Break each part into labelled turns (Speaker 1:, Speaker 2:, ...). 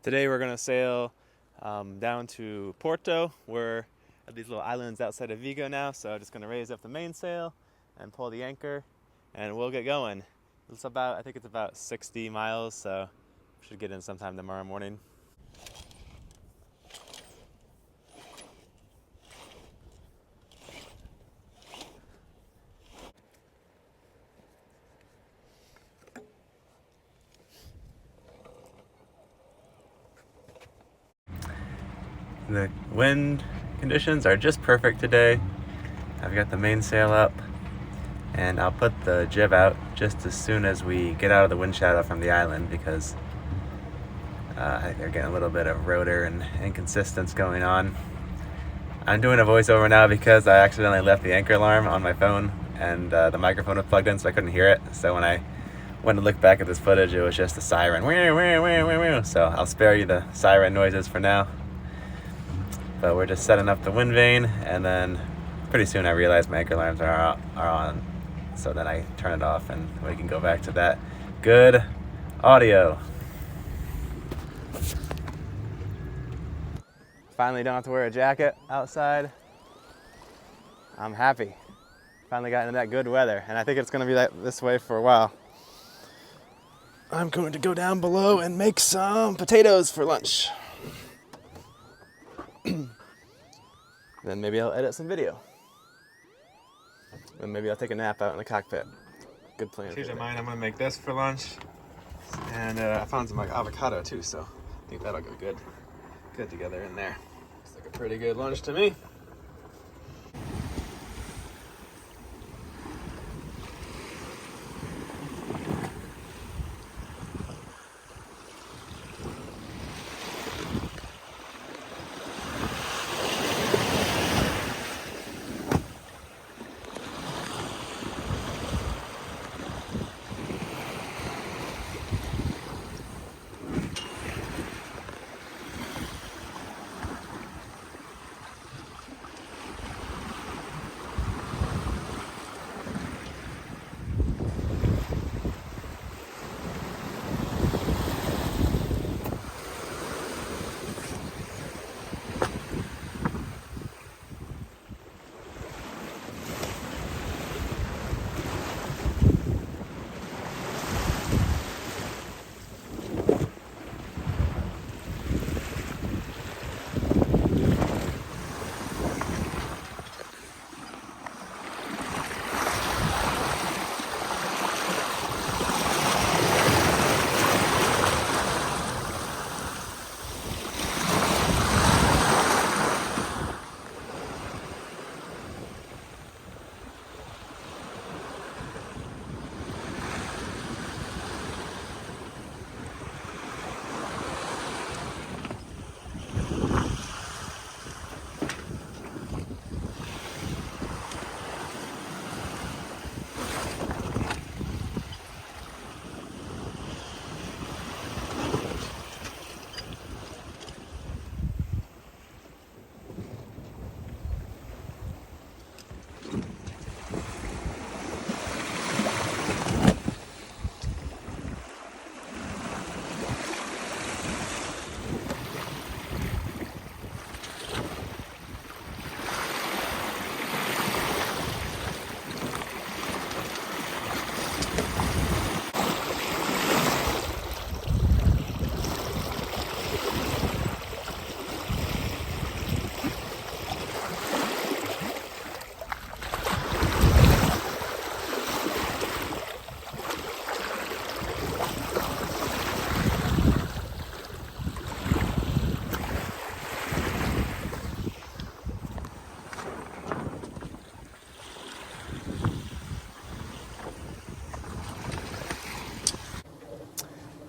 Speaker 1: Today we're gonna sail down to Porto. We're at these little islands outside of Vigo now, so I'm just gonna raise up the mainsail and pull the anchor, and we'll get going. I think it's about 60 miles, so we should get in sometime tomorrow morning. The wind conditions are just perfect today. I've got the mainsail up, and I'll put the jib out just as soon as we get out of the wind shadow from the island because I think they're getting a little bit of rotor and inconsistence going on. I'm doing a voiceover now because I accidentally left the anchor alarm on my phone, and the microphone was plugged in, so I couldn't hear it. So when I went to look back at this footage, it was just a siren. So I'll spare you the siren noises for now. But we're just setting up the wind vane, and then pretty soon I realize my anchor alarms are on. So then I turn it off, and we can go back to that good audio. Finally don't have to wear a jacket outside. I'm happy. Finally got into that good weather, and I think it's going to be this way for a while. I'm going to go down below and make some potatoes for lunch. Then maybe I'll edit some video. Then maybe I'll take a nap out in the cockpit. Good plan. Change my mind, I'm gonna make this for lunch. And I found some avocado too, so I think that'll go good together in there. Looks like a pretty good lunch to me.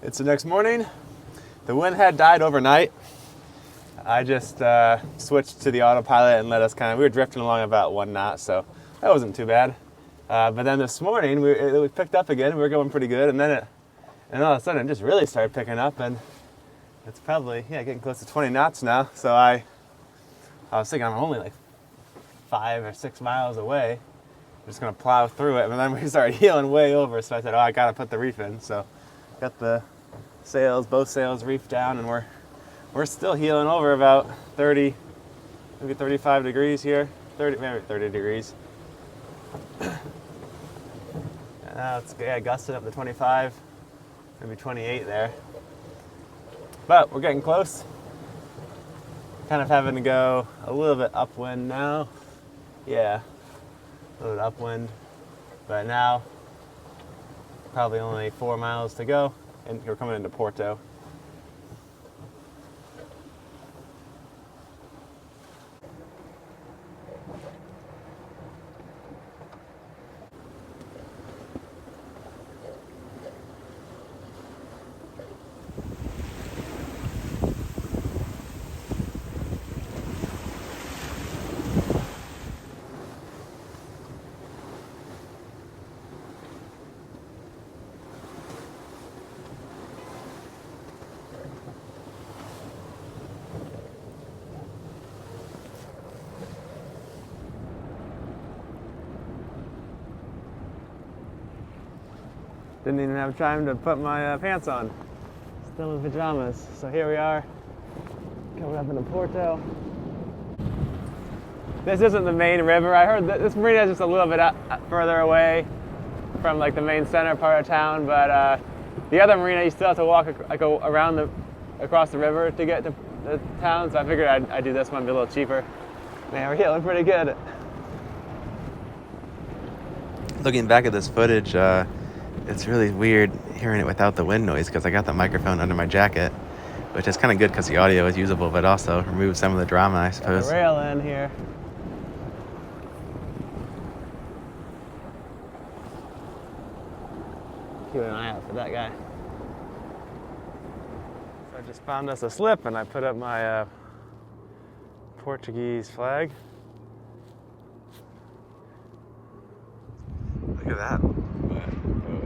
Speaker 1: It's the next morning. The wind had died overnight. I just switched to the autopilot and let us we were drifting along about 1 knot, so that wasn't too bad. But then this morning, we picked up again. We were going pretty good, and then all of a sudden it just really started picking up, and it's probably, getting close to 20 knots now. So I was thinking I'm only like 5 or 6 miles away. I'm just gonna plow through it, and then we started heeling way over, so I said, I gotta put the reef in. So got the sails, both sails reefed down, and we're We're still healing over about 30, maybe 35 degrees here. 30, maybe 30 degrees. Now it's gusting up to 25, maybe 28 there. But we're getting close. Kind of having to go a little bit upwind now. Yeah, a little bit upwind. But now, probably only 4 miles to go, and we're coming into Porto. Didn't even have time to put my pants on. Still in pajamas. So here we are, coming up into Porto. This isn't the main river. I heard that this marina is just a little bit further away from like the main center part of town, but the other marina you still have to walk across the river to get to the town. So I figured I'd do this one, be a little cheaper. Man, we're healing pretty good. Looking back at this footage, it's really weird hearing it without the wind noise because I got the microphone under my jacket, which is kind of good because the audio is usable, but also removes some of the drama, I suppose. Got a rail in here. Keep an eye out for that guy. So I just found us a slip and I put up my Portuguese flag. Look at that.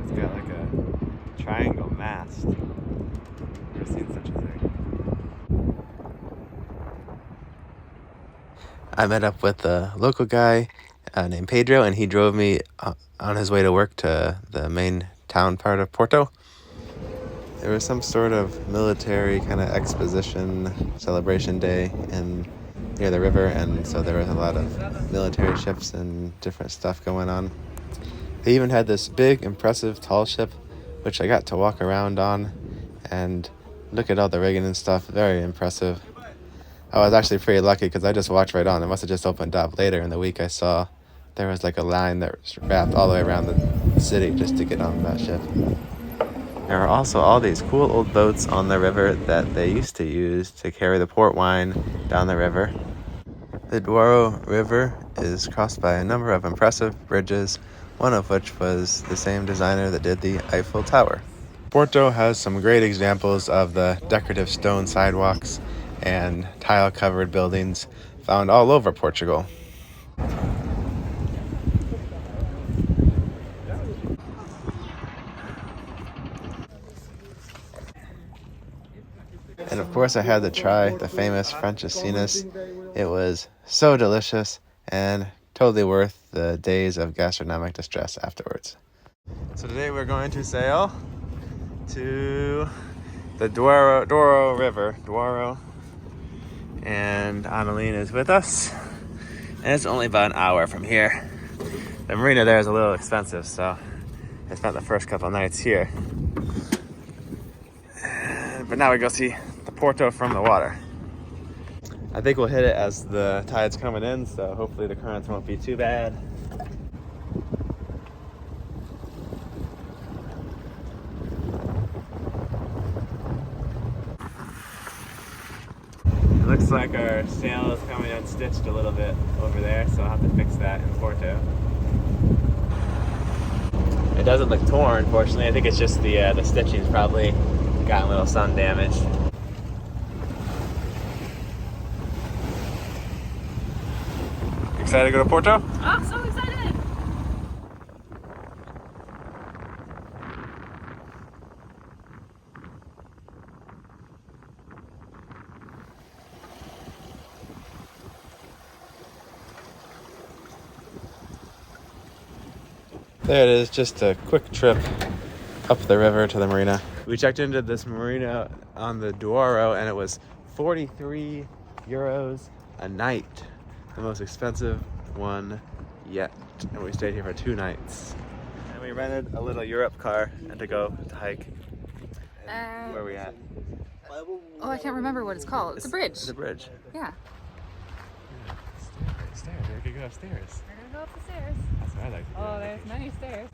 Speaker 1: It's got like a triangle mast. Never seen such a thing. I met up with a local guy named Pedro, and he drove me on his way to work to the main town part of Porto. There was some sort of military kind of exposition celebration day near the river, and so there was a lot of military ships and different stuff going on. They even had this big, impressive, tall ship, which I got to walk around on and look at all the rigging and stuff. Very impressive. I was actually pretty lucky because I just walked right on. It must have just opened up. Later in the week I saw there was like a line that was wrapped all the way around the city just to get on that ship. There are also all these cool old boats on the river that they used to use to carry the port wine down the river. The Douro River is crossed by a number of impressive bridges, one of which was the same designer that did the Eiffel Tower. Porto has some great examples of the decorative stone sidewalks and tile-covered buildings found all over Portugal. And of course I had to try the famous francesinhas. It was so delicious and totally worth the days of gastronomic distress afterwards. So today we're going to sail to the Douro River, and Annalene is with us, and it's only about an hour from here. The marina there is a little expensive, so I spent the first couple nights here. But now we go see the Porto from the water. I think we'll hit it as the tide's coming in, so hopefully the currents won't be too bad. It looks like our sail is coming unstitched a little bit over there, so I'll have to fix that in Porto. It doesn't look torn, fortunately. I think it's just the stitching's probably got a little sun damage. Excited to go to Porto?
Speaker 2: I'm so excited!
Speaker 1: There it is, just a quick trip up the river to the marina. We checked into this marina on the Douro and it was 43 euros a night. The most expensive one yet. And we stayed here for 2 nights. And we rented a little Europe car and to go to hike. And where are we at?
Speaker 2: Oh, I can't remember what it's called. It's a bridge.
Speaker 1: It's a bridge.
Speaker 2: Yeah.
Speaker 1: Stairs. We could go upstairs.
Speaker 2: We're gonna go up the stairs.
Speaker 1: That's what I like to do.
Speaker 2: Oh, there's many stairs.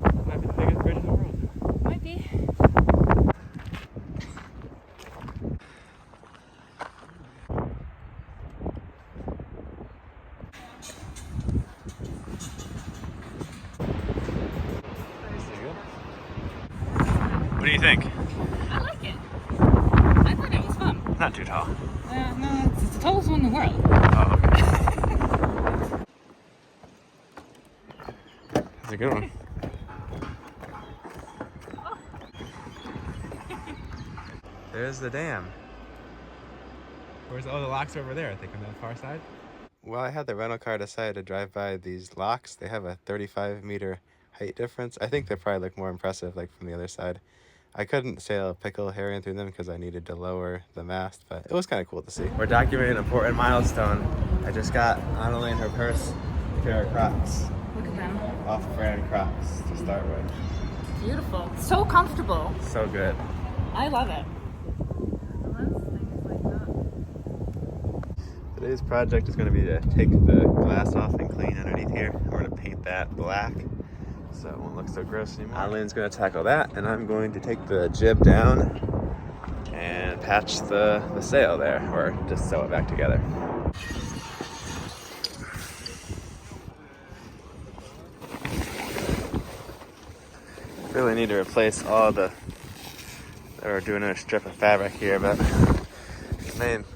Speaker 1: It might be the biggest bridge in the world.
Speaker 2: Might be.
Speaker 1: What do you think?
Speaker 2: I like it. I thought it was fun.
Speaker 1: Not too tall.
Speaker 2: No, it's the tallest one in the world.
Speaker 1: Oh, okay. That's a good one. There's the dam. Where's all the locks over there, I think, on the far side? Well, I had the rental car decided to drive by these locks. They have a 35-meter height difference. I think they probably look more impressive, like, from the other side. I couldn't sail a pickle herring through them because I needed to lower the mast, but it was kind of cool to see. We're documenting an important milestone. I just got Annalene her purse, a pair of Crocs.
Speaker 2: Look at them.
Speaker 1: Off-brand Crocs to start with.
Speaker 2: Beautiful. So comfortable.
Speaker 1: So good.
Speaker 2: I love it.
Speaker 1: Today's project is going to be to take the glass off and clean underneath here. We're going to paint that black so it won't look so gross anymore. Adeline's going to tackle that, and I'm going to take the jib down and patch the sail there, or just sew it back together. Really need to replace all the, or do another strip of fabric here, but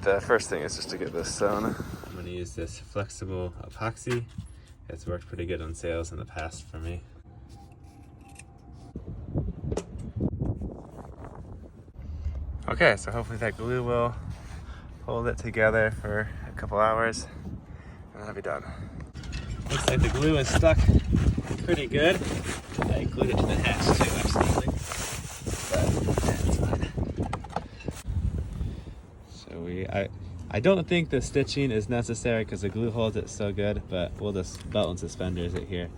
Speaker 1: the first thing is just to get this sewn. I'm going to use this flexible epoxy. It's worked pretty good on sails in the past for me. Okay, so hopefully that glue will hold it together for a couple hours and that'll be done. Looks like the glue is stuck pretty good. I glued it to the hatch too, actually. But that's fine. So I don't think the stitching is necessary because the glue holds it so good, but we'll just belt and suspenders it here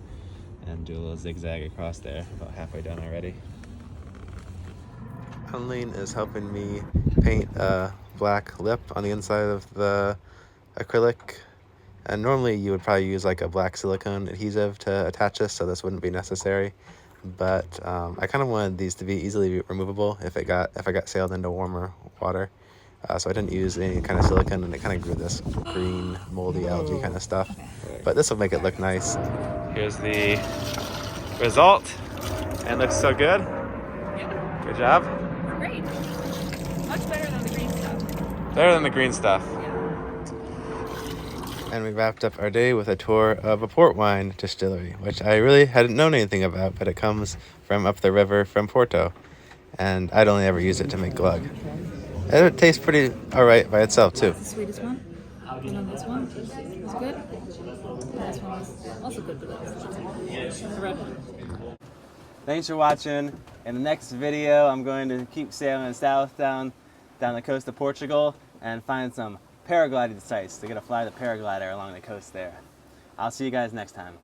Speaker 1: and do a little zigzag across there. About halfway done already. Annalene is helping me paint a black lip on the inside of the acrylic. And normally you would probably use like a black silicone adhesive to attach this, so this wouldn't be necessary. But I kind of wanted these to be easily removable if I got sailed into warmer water. So I didn't use any kind of silicone, and it kind of grew this green moldy algae kind of stuff. But this will make it look nice. Here's the result, and it looks so good.
Speaker 2: Yeah.
Speaker 1: Good job.
Speaker 2: Great. Much better than the green stuff.
Speaker 1: Better than the green stuff.
Speaker 2: Yeah.
Speaker 1: And we wrapped up our day with a tour of a port wine distillery, which I really hadn't known anything about, but it comes from up the river from Porto. And I'd only ever used it to make glug. And it tastes pretty alright by itself too.
Speaker 2: The sweetest one. And then this one was good. And this one was also good, but the red one.
Speaker 1: Thanks for watching. In the next video, I'm going to keep sailing south down the coast of Portugal and find some paragliding sites to get to fly the paraglider along the coast there. I'll see you guys next time.